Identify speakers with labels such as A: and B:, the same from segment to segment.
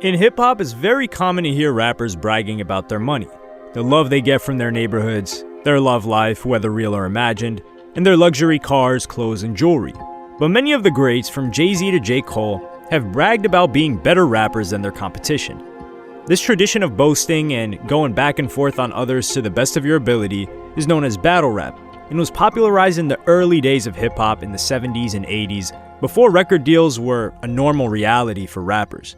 A: In hip-hop, it's very common to hear rappers bragging about their money, the love they get from their neighborhoods, their love life, whether real or imagined, and their luxury cars, clothes, and jewelry. But many of the greats, from Jay-Z to J. Cole, have bragged about being better rappers than their competition. This tradition of boasting and going back and forth on others to the best of your ability is known as battle rap, and was popularized in the early days of hip-hop in the 70s and 80s, before record deals were a normal reality for rappers.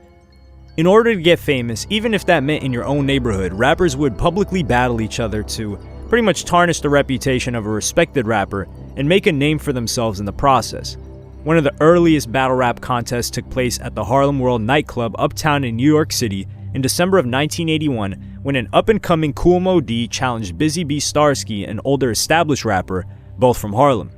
A: In order to get famous, even if that meant in your own neighborhood, rappers would publicly battle each other to pretty much tarnish the reputation of a respected rapper and make a name for themselves in the process. One of the earliest battle rap contests took place at the Harlem World nightclub uptown in New York City in December of 1981, when an up-and-coming Kool Moe Dee challenged Busy B. Starski, an older established rapper, both from Harlem.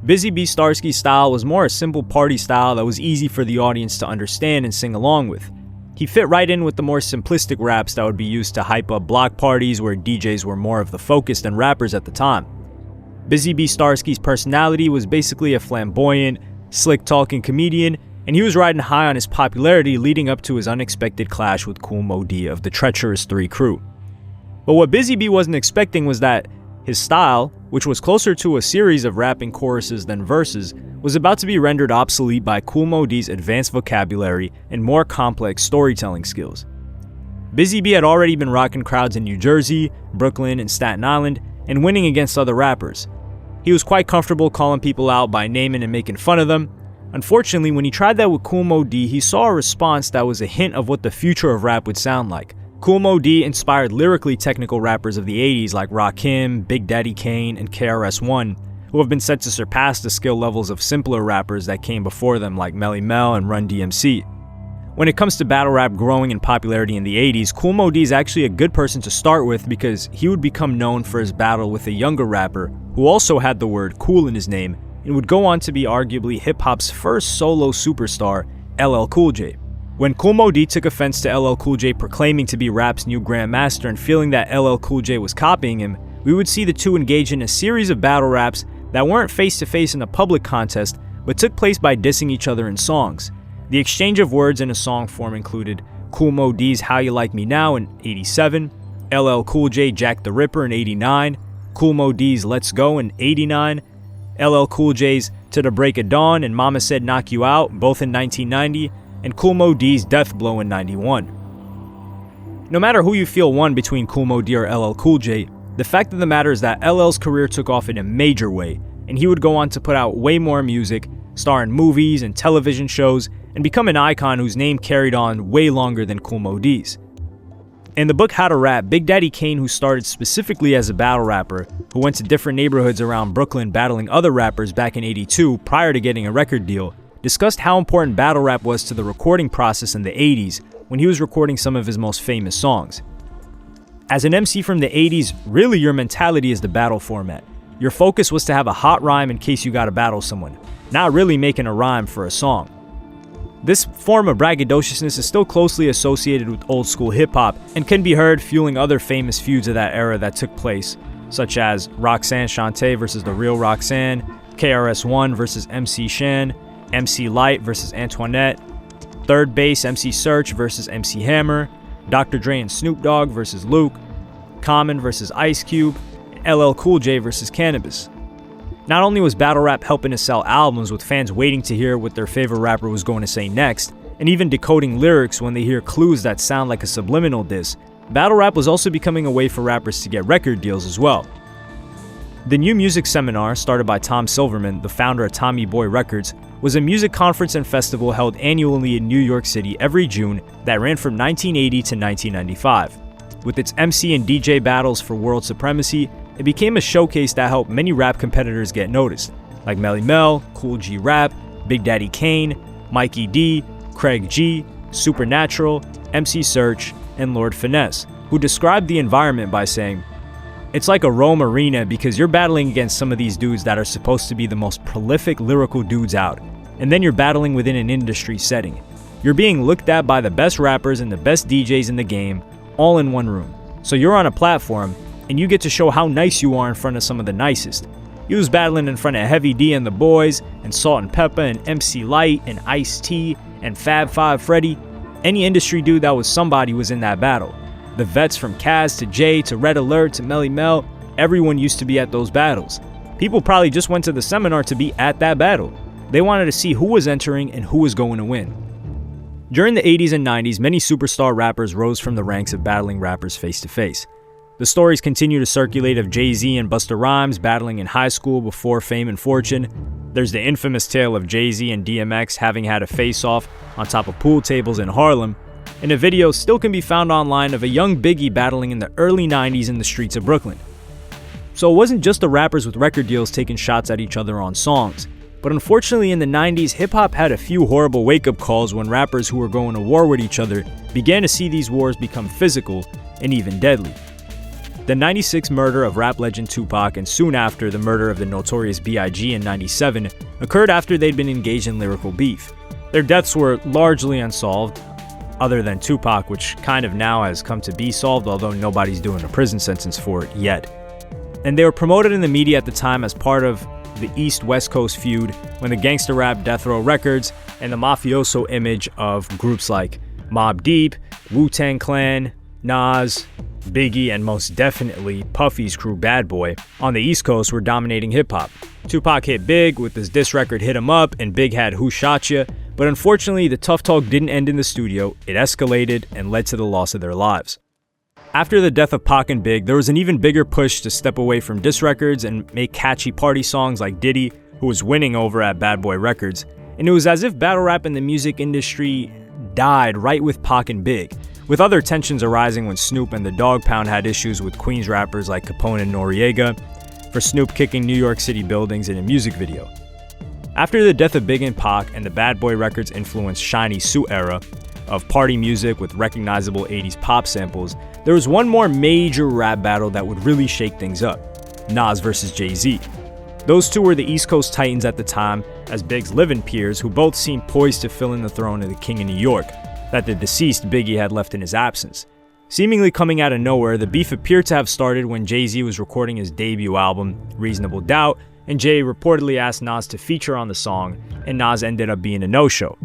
A: Busy B. Starski's style was more a simple party style that was easy for the audience to understand and sing along with. He fit right in with the more simplistic raps that would be used to hype up block parties where DJs were more of the focus than rappers at the time. Busy B. Starski's personality was basically a flamboyant, slick-talking comedian, and he was riding high on his popularity leading up to his unexpected clash with Kool Moe Dee of the Treacherous 3 crew. But what Busy B wasn't expecting was that his style, which was closer to a series of rapping choruses than verses, was about to be rendered obsolete by Kool Moe Dee's advanced vocabulary and more complex storytelling skills. Busy B had already been rocking crowds in New Jersey, Brooklyn, and Staten Island, and winning against other rappers. He was quite comfortable calling people out by naming and making fun of them. Unfortunately, when he tried that with Kool Moe Dee, he saw a response that was a hint of what the future of rap would sound like. Kool Moe Dee inspired lyrically technical rappers of the 80s like Rakim, Big Daddy Kane, and KRS-One, who have been said to surpass the skill levels of simpler rappers that came before them like Melly Mel and Run DMC. When it comes to battle rap growing in popularity in the 80s, Kool Moe Dee is actually a good person to start with because he would become known for his battle with a younger rapper who also had the word cool in his name and would go on to be arguably hip-hop's first solo superstar, LL Cool J. When Kool Moe Dee took offense to LL Cool J proclaiming to be rap's new grandmaster and feeling that LL Cool J was copying him, we would see the two engage in a series of battle raps that weren't face-to-face in a public contest, but took place by dissing each other in songs. The exchange of words in a song form included Kool Moe Dee's How You Like Me Now in 87, LL Cool J Jack the Ripper in 89, Kool Moe Dee's Let's Go in 89, LL Cool J's To the Break of Dawn and Mama Said Knock You Out, both in 1990, and Kool Moe Dee's Death Blow in 91. No matter who you feel won between Kool Moe Dee or LL Cool J, the fact of the matter is that LL's career took off in a major way, and he would go on to put out way more music, star in movies and television shows, and become an icon whose name carried on way longer than Kool Moe Dee's. In the book How to Rap, Big Daddy Kane, who started specifically as a battle rapper, who went to different neighborhoods around Brooklyn battling other rappers back in '82 prior to getting a record deal, discussed how important battle rap was to the recording process in the 80s when he was recording some of his most famous songs. As an MC from the 80s, really your mentality is the battle format. Your focus was to have a hot rhyme in case you gotta battle someone, not really making a rhyme for a song. This form of braggadociousness is still closely associated with old school hip-hop and can be heard fueling other famous feuds of that era that took place, such as Roxanne Shante versus The Real Roxanne, KRS-One versus MC Shan, MC Lyte versus Antoinette, Third Base MC Search versus MC Hammer, Dr. Dre and Snoop Dogg versus Luke, Common versus Ice Cube, and LL Cool J versus Cannabis. Not only was battle rap helping to sell albums with fans waiting to hear what their favorite rapper was going to say next, and even decoding lyrics when they hear clues that sound like a subliminal diss, battle rap was also becoming a way for rappers to get record deals as well. The New Music Seminar, started by Tom Silverman, the founder of Tommy Boy Records, was a music conference and festival held annually in New York City every June that ran from 1980 to 1995. With its MC and DJ battles for world supremacy, it became a showcase that helped many rap competitors get noticed, like Melly Mel, Cool G Rap, Big Daddy Kane, Mikey D, Craig G, Supernatural, MC Search, and Lord Finesse, who described the environment by saying, "It's like a Rome arena because you're battling against some of these dudes that are supposed to be the most prolific lyrical dudes out, and then you're battling within an industry setting. You're being looked at by the best rappers and the best DJs in the game, all in one room. So you're on a platform, and you get to show how nice you are in front of some of the nicest." He was battling in front of Heavy D and the Boys, and Salt and Peppa, and MC Lyte, and Ice-T, and Fab Five Freddy. Any industry dude that was somebody was in that battle. The vets from Kaz to Jay to Red Alert to Melly Mel, everyone used to be at those battles. People probably just went to the seminar to be at that battle. They wanted to see who was entering and who was going to win. During the 80s and 90s, many superstar rappers rose from the ranks of battling rappers face to face. The stories continue to circulate of Jay-Z and Busta Rhymes battling in high school before fame and fortune. There's the infamous tale of Jay-Z and DMX having had a face-off on top of pool tables in Harlem, and a video still can be found online of a young Biggie battling in the early 90s in the streets of Brooklyn. So it wasn't just the rappers with record deals taking shots at each other on songs, but unfortunately in the 90s, hip-hop had a few horrible wake-up calls when rappers who were going to war with each other began to see these wars become physical and even deadly. The 96 murder of rap legend Tupac and soon after the murder of the Notorious B.I.G. in 97 occurred after they'd been engaged in lyrical beef. Their deaths were largely unsolved, other than Tupac, which kind of now has come to be solved, although nobody's doing a prison sentence for it yet. And they were promoted in the media at the time as part of the East-West Coast feud when the gangster rap Death Row Records and the mafioso image of groups like Mobb Deep, Wu-Tang Clan, Nas, Biggie, and most definitely Puffy's crew Bad Boy on the East Coast were dominating hip-hop. Tupac hit Big with his diss record Hit 'Em Up, and Big had Who Shot Ya, but unfortunately the tough talk didn't end in the studio. It escalated and led to the loss of their lives. After the death of Pac and Big, there was an even bigger push to step away from diss records and make catchy party songs like Diddy, who was winning over at Bad Boy Records, and it was as if battle rap in the music industry died right with Pac and Big, with other tensions arising when Snoop and the Dogg Pound had issues with Queens rappers like Capone and Noriega for Snoop kicking New York City buildings in a music video. After the death of Big and Pac and the Bad Boy Records influenced shiny suit era of party music with recognizable 80s pop samples, there was one more major rap battle that would really shake things up: Nas versus Jay-Z. Those two were the East Coast Titans at the time, as Big's live-in peers who both seemed poised to fill in the throne of the King of New York that the deceased Biggie had left in his absence. Seemingly coming out of nowhere, the beef appeared to have started when Jay-Z was recording his debut album, Reasonable Doubt, and Jay reportedly asked Nas to feature on the song, and Nas ended up being a no-show.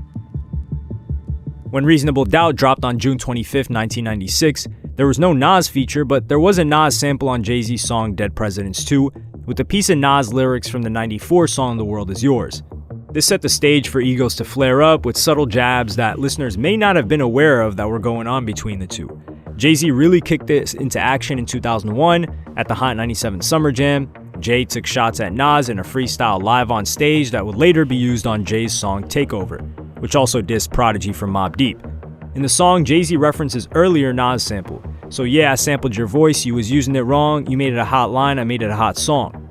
A: When Reasonable Doubt dropped on June 25, 1996, there was no Nas feature, but there was a Nas sample on Jay-Z's song Dead Presidents 2, with a piece of Nas lyrics from the 94 song The World Is Yours. This set the stage for egos to flare up with subtle jabs that listeners may not have been aware of that were going on between the two. Jay-Z really kicked this into action in 2001 at the Hot 97 Summer Jam. Jay took shots at Nas in a freestyle live on stage that would later be used on Jay's song Takeover, which also dissed Prodigy from Mobb Deep. In the song, Jay-Z references earlier Nas sample. So yeah, I sampled your voice, you was using it wrong, you made it a hot line, I made it a hot song.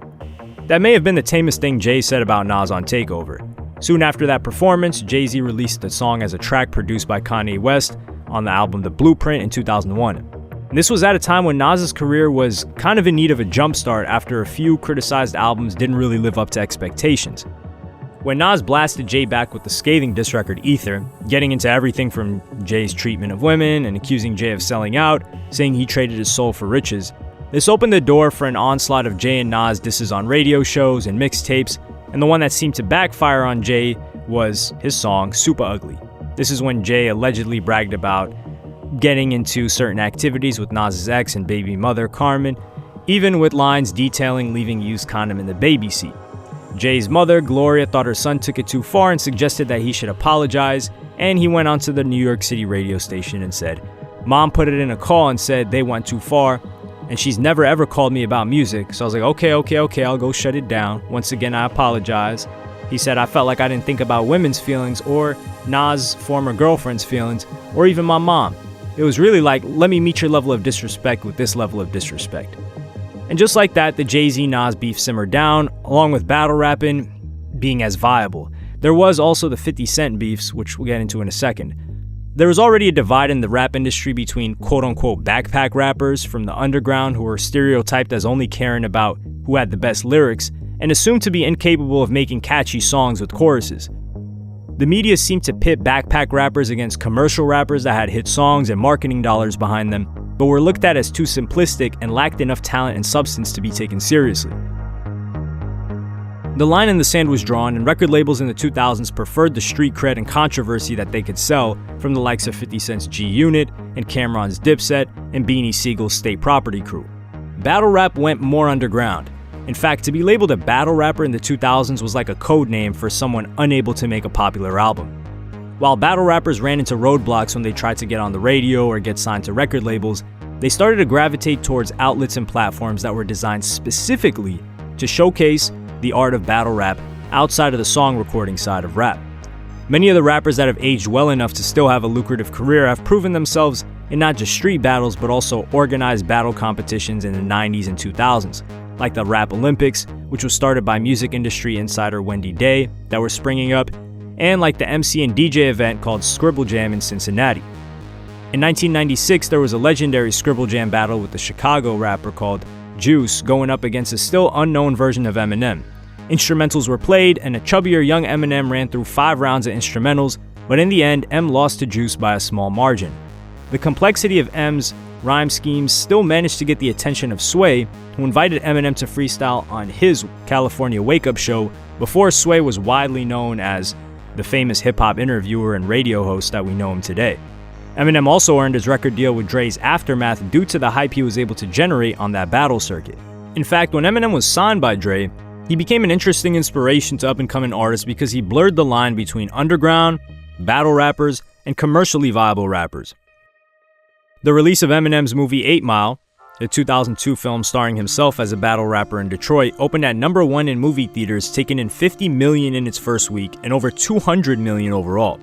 A: That may have been the tamest thing Jay said about Nas on Takeover. Soon after that performance, Jay-Z released the song as a track produced by Kanye West on the album The Blueprint in 2001. And this was at a time when Nas's career was kind of in need of a jumpstart after a few criticized albums didn't really live up to expectations. When Nas blasted Jay back with the scathing diss record Ether, getting into everything from Jay's treatment of women and accusing Jay of selling out, saying he traded his soul for riches, this opened the door for an onslaught of Jay and Nas disses on radio shows and mixtapes, and the one that seemed to backfire on Jay was his song Super Ugly. This is when Jay allegedly bragged about getting into certain activities with Nas's ex and baby mother Carmen, even with lines detailing leaving a used condom in the baby seat. Jay's mother, Gloria, thought her son took it too far and suggested that he should apologize, and he went onto the New York City radio station and said, "Mom put it in a call and said they went too far, and she's never ever called me about music." So I was like, okay, I'll go shut it down. Once again, I apologize. He said, "I felt like I didn't think about women's feelings or Nas' former girlfriend's feelings or even my mom. It was really like, let me meet your level of disrespect with this level of disrespect." And just like that, the Jay-Z-Nas beef simmered down, along with battle rapping being as viable. There was also the 50 Cent beefs, which we'll get into in a second. There was already a divide in the rap industry between quote-unquote backpack rappers from the underground who were stereotyped as only caring about who had the best lyrics and assumed to be incapable of making catchy songs with choruses. The media seemed to pit backpack rappers against commercial rappers that had hit songs and marketing dollars behind them, but were looked at as too simplistic and lacked enough talent and substance to be taken seriously. The line in the sand was drawn, and record labels in the 2000s preferred the street cred and controversy that they could sell from the likes of 50 Cent's G-Unit and Cameron's Dipset and Beanie Siegel's State Property Crew. Battle rap went more underground. In fact, to be labeled a battle rapper in the 2000s was like a code name for someone unable to make a popular album. While battle rappers ran into roadblocks when they tried to get on the radio or get signed to record labels, they started to gravitate towards outlets and platforms that were designed specifically to showcase the art of battle rap outside of the song recording side of rap. Many of the rappers that have aged well enough to still have a lucrative career have proven themselves in not just street battles but also organized battle competitions in the 90s and 2000s, like the Rap Olympics, which was started by music industry insider Wendy Day, that were springing up, and like the MC and DJ event called Scribble Jam in Cincinnati. In 1996, there was a legendary Scribble Jam battle with the Chicago rapper called Juice going up against a still unknown version of Eminem. Instrumentals were played, and a chubbier young Eminem ran through 5 rounds of instrumentals, but in the end, M lost to Juice by a small margin. The complexity of M's rhyme schemes still managed to get the attention of Sway, who invited Eminem to freestyle on his California Wake Up show before Sway was widely known as the famous hip-hop interviewer and radio host that we know him today. Eminem also earned his record deal with Dre's Aftermath due to the hype he was able to generate on that battle circuit. In fact, when Eminem was signed by Dre, he became an interesting inspiration to up-and-coming artists because he blurred the line between underground, battle rappers, and commercially viable rappers. The release of Eminem's movie 8 Mile, the 2002 film starring himself as a battle rapper in Detroit, opened at number 1 in movie theaters, taking in $50 million in its first week and over $200 million overall.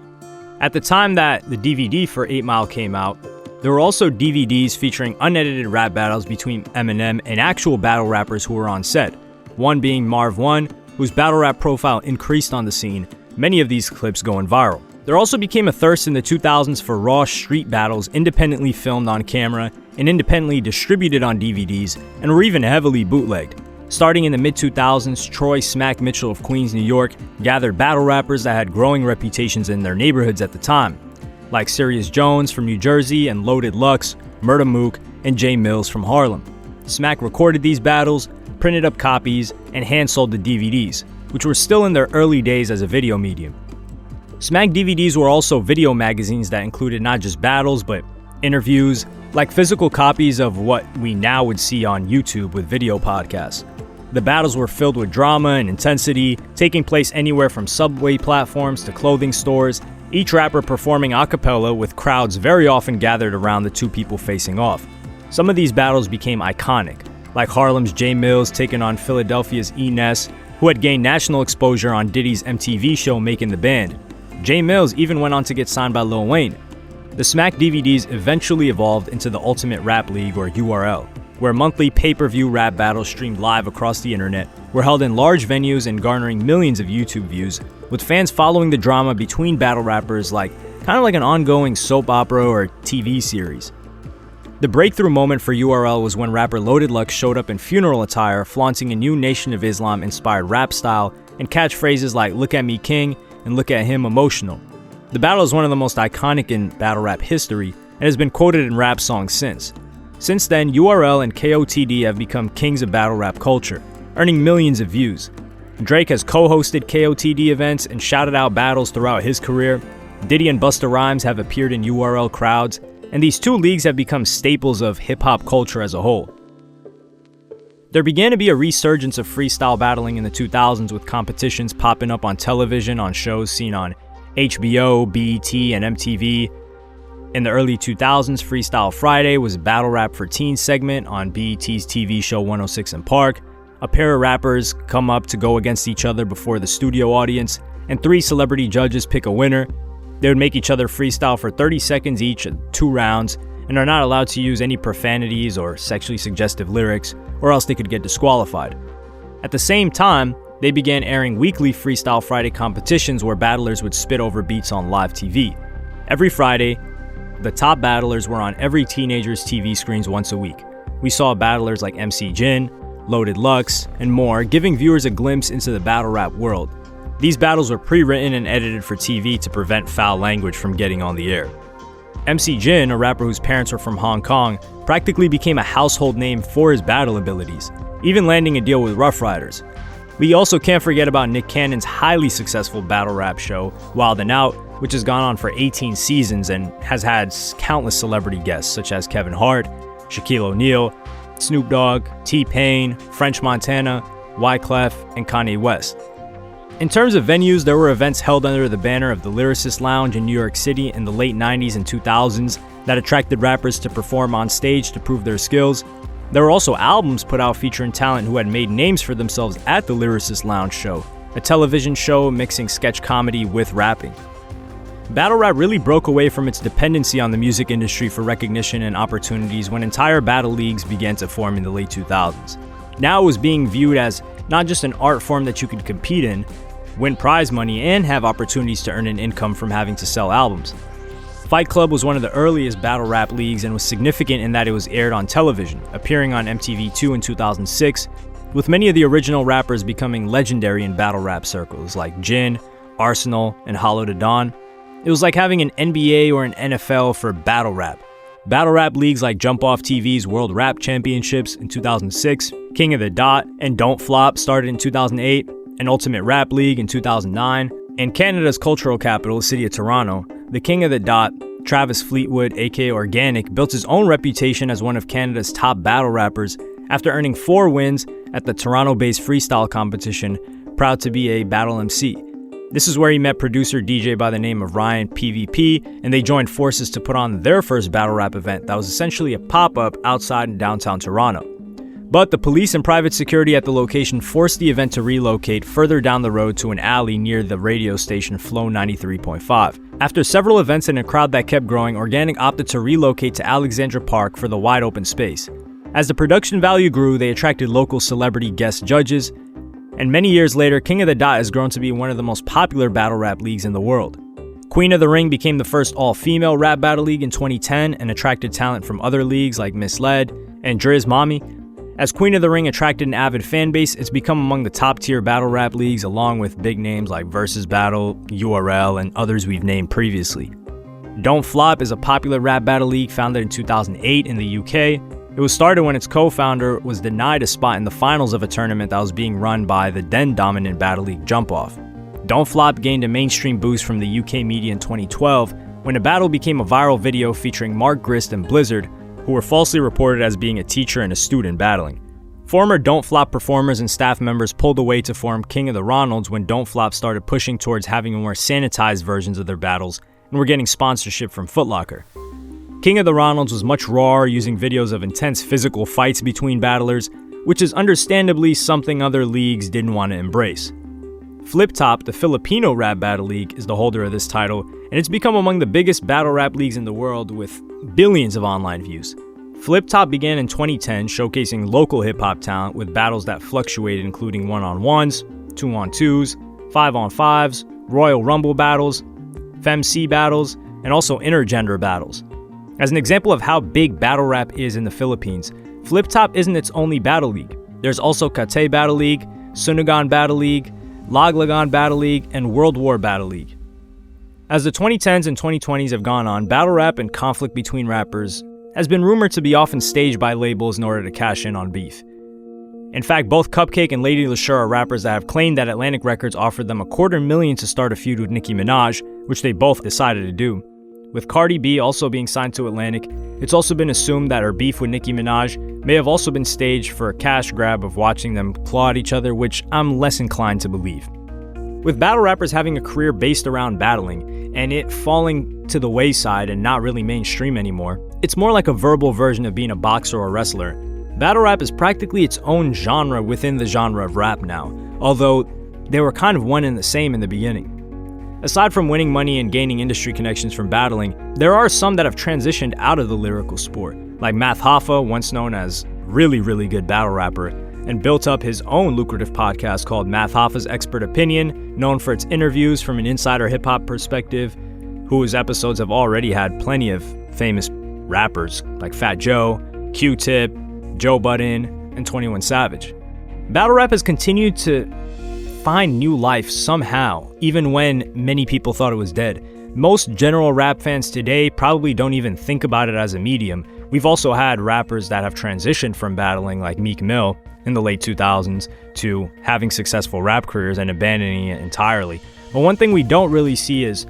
A: At the time that the DVD for 8 Mile came out, there were also DVDs featuring unedited rap battles between Eminem and actual battle rappers who were on set, one being Marv One, whose battle rap profile increased on the scene, many of these clips going viral. There also became a thirst in the 2000s for raw street battles independently filmed on camera and independently distributed on DVDs, and were even heavily bootlegged. Starting in the mid-2000s, Troy Smack Mitchell of Queens, New York, gathered battle rappers that had growing reputations in their neighborhoods at the time, like Sirius Jones from New Jersey and Loaded Lux, Murda Mook, and Jay Mills from Harlem. Smack recorded these battles, printed up copies, and hand-sold the DVDs, which were still in their early days as a video medium. Smack DVDs were also video magazines that included not just battles, but interviews, like physical copies of what we now would see on YouTube with video podcasts. The battles were filled with drama and intensity, taking place anywhere from subway platforms to clothing stores, each rapper performing a cappella with crowds very often gathered around the two people facing off. Some of these battles became iconic, like Harlem's Jay Mills taking on Philadelphia's E. Ness, who had gained national exposure on Diddy's MTV show Making the Band. Jay Mills even went on to get signed by Lil Wayne. The Smack DVDs eventually evolved into the Ultimate Rap League, or URL, where monthly pay-per-view rap battles streamed live across the internet were held in large venues and garnering millions of YouTube views, with fans following the drama between battle rappers kind of like an ongoing soap opera or TV series. The breakthrough moment for URL was when rapper Loaded Lux showed up in funeral attire, flaunting a new Nation of Islam-inspired rap style and catchphrases like "Look at me, King," and "Look at him, emotional." The battle is one of the most iconic in battle rap history and has been quoted in rap songs since. Since then, URL and KOTD have become kings of battle rap culture, earning millions of views. Drake has co-hosted KOTD events and shouted out battles throughout his career. Diddy and Busta Rhymes have appeared in URL crowds, and these two leagues have become staples of hip-hop culture as a whole. There began to be a resurgence of freestyle battling in the 2000s, with competitions popping up on television on shows seen on HBO, BET, and MTV. In the early 2000s, Freestyle Friday was a battle rap for teens segment on BET's TV show 106 & Park. A pair of rappers come up to go against each other before the studio audience, and 3 celebrity judges pick a winner. They would make each other freestyle for 30 seconds each in 2 rounds, and are not allowed to use any profanities or sexually suggestive lyrics, or else they could get disqualified. At the same time, they began airing weekly Freestyle Friday competitions where battlers would spit over beats on live TV. Every Friday, the top battlers were on every teenager's TV screens once a week. We saw battlers like MC Jin, Loaded Lux, and more, giving viewers a glimpse into the battle rap world. These battles were pre-written and edited for TV to prevent foul language from getting on the air. MC Jin, a rapper whose parents were from Hong Kong, practically became a household name for his battle abilities, even landing a deal with Rough Riders. We also can't forget about Nick Cannon's highly successful battle rap show, Wild 'N Out, which has gone on for 18 seasons and has had countless celebrity guests such as Kevin Hart, Shaquille O'Neal, Snoop Dogg, T-Pain, French Montana, Wyclef, and Kanye West. In terms of venues, there were events held under the banner of the Lyricist Lounge in New York City in the late 90s and 2000s that attracted rappers to perform on stage to prove their skills. There were also albums put out featuring talent who had made names for themselves at the Lyricist Lounge show, a television show mixing sketch comedy with rapping. Battle rap really broke away from its dependency on the music industry for recognition and opportunities when entire battle leagues began to form in the late 2000s. Now it was being viewed as not just an art form that you could compete in, win prize money, and have opportunities to earn an income from having to sell albums. Fight Club was one of the earliest battle rap leagues and was significant in that it was aired on television, appearing on MTV2 in 2006, with many of the original rappers becoming legendary in battle rap circles like Jin, Arsenal, and Hollow Da Don. It was like having an NBA or an NFL for battle rap. Battle rap leagues like Jump Off TV's World Rap Championships in 2006, King of the Dot, and Don't Flop started in 2008, and Ultimate Rap League in 2009, and Canada's cultural capital, city of Toronto, the King of the Dot, Travis Fleetwood, aka Organic, built his own reputation as one of Canada's top battle rappers after earning 4 wins at the Toronto-based freestyle competition, proud to be a battle MC. This is where he met producer DJ by the name of Ryan PvP, and they joined forces to put on their first battle rap event that was essentially a pop-up outside in downtown Toronto. But the police and private security at the location forced the event to relocate further down the road to an alley near the radio station Flow 93.5. After several events and a crowd that kept growing, Organic opted to relocate to Alexandra Park for the wide open space. As the production value grew, they attracted local celebrity guest judges, and many years later, King of the Dot has grown to be one of the most popular battle rap leagues in the world. Queen of the Ring became the first all-female rap battle league in 2010 and attracted talent from other leagues like Misled and Driz Mommy. As Queen of the Ring attracted an avid fan base, it's become among the top-tier battle rap leagues along with big names like Versus Battle, URL, and others we've named previously. Don't Flop is a popular rap battle league founded in 2008 in the UK. It was started when its co-founder was denied a spot in the finals of a tournament that was being run by the then-dominant battle league Jump Off. Don't Flop gained a mainstream boost from the UK media in 2012 when a battle became a viral video featuring Mark Grist and Blizzard, who were falsely reported as being a teacher and a student battling. Former Don't Flop performers and staff members pulled away to form King of the Ronalds when Don't Flop started pushing towards having more sanitized versions of their battles and were getting sponsorship from Foot Locker. King of the Ronalds was much rawer, using videos of intense physical fights between battlers, which is understandably something other leagues didn't want to embrace. Flip Top, the Filipino rap battle league, is the holder of this title, and it's become among the biggest battle rap leagues in the world with billions of online views. Flip Top began in 2010, showcasing local hip-hop talent with battles that fluctuated, including 1-on-1s, 2-on-2s, 5-on-5s, Royal Rumble battles, FemC battles, and also intergender battles. As an example of how big battle rap is in the Philippines, Flip Top isn't its only battle league. There's also Kate Battle League, Sunugan Battle League, Laglagan Battle League, and World War Battle League. As the 2010s and 2020s have gone on, battle rap and conflict between rappers has been rumored to be often staged by labels in order to cash in on beef. In fact, both Cupcake and Lady LeSure are rappers that have claimed that Atlantic Records offered them $250,000 to start a feud with Nicki Minaj, which they both decided to do. With Cardi B also being signed to Atlantic, it's also been assumed that her beef with Nicki Minaj may have also been staged for a cash grab of watching them claw at each other, which I'm less inclined to believe. With battle rappers having a career based around battling, and it falling to the wayside and not really mainstream anymore, it's more like a verbal version of being a boxer or wrestler. Battle rap is practically its own genre within the genre of rap now, although they were kind of one and the same in the beginning. Aside from winning money and gaining industry connections from battling, there are some that have transitioned out of the lyrical sport, like Math Hoffa, once known as really good battle rapper, and built up his own lucrative podcast called Math Hoffa's Expert Opinion, known for its interviews from an insider hip-hop perspective, whose episodes have already had plenty of famous rappers like Fat Joe, Q-Tip, Joe Budden, and 21 Savage. Battle rap has continued to find new life somehow, even when many people thought it was dead. Most general rap fans today probably don't even think about it as a medium. We've also had rappers that have transitioned from battling like Meek Mill, in the late 2000s to having successful rap careers and abandoning it entirely. But one thing we don't really see is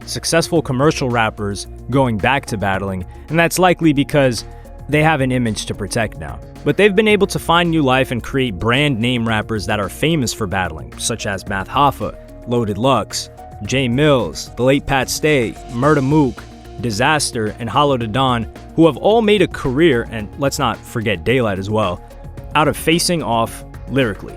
A: successful commercial rappers going back to battling, and that's likely because they have an image to protect now. But they've been able to find new life and create brand name rappers that are famous for battling, such as Math Hoffa, Loaded Lux, Jay Mills, the late Pat Stay, Murda Mook, Disaster, and Hollow Da Don, who have all made a career, and let's not forget Daylight as well, out of facing off lyrically.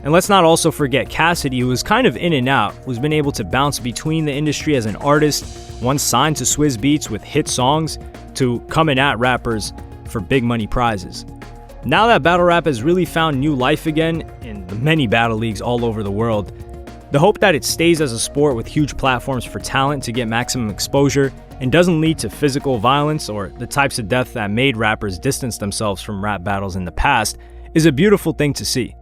A: And let's not also forget Cassidy, who was kind of in and out, who's been able to bounce between the industry as an artist, once signed to Swizz Beatz with hit songs, to coming at rappers for big money prizes. Now that battle rap has really found new life again in the many battle leagues all over the world, the hope that it stays as a sport with huge platforms for talent to get maximum exposure and doesn't lead to physical violence or the types of death that made rappers distance themselves from rap battles in the past is a beautiful thing to see.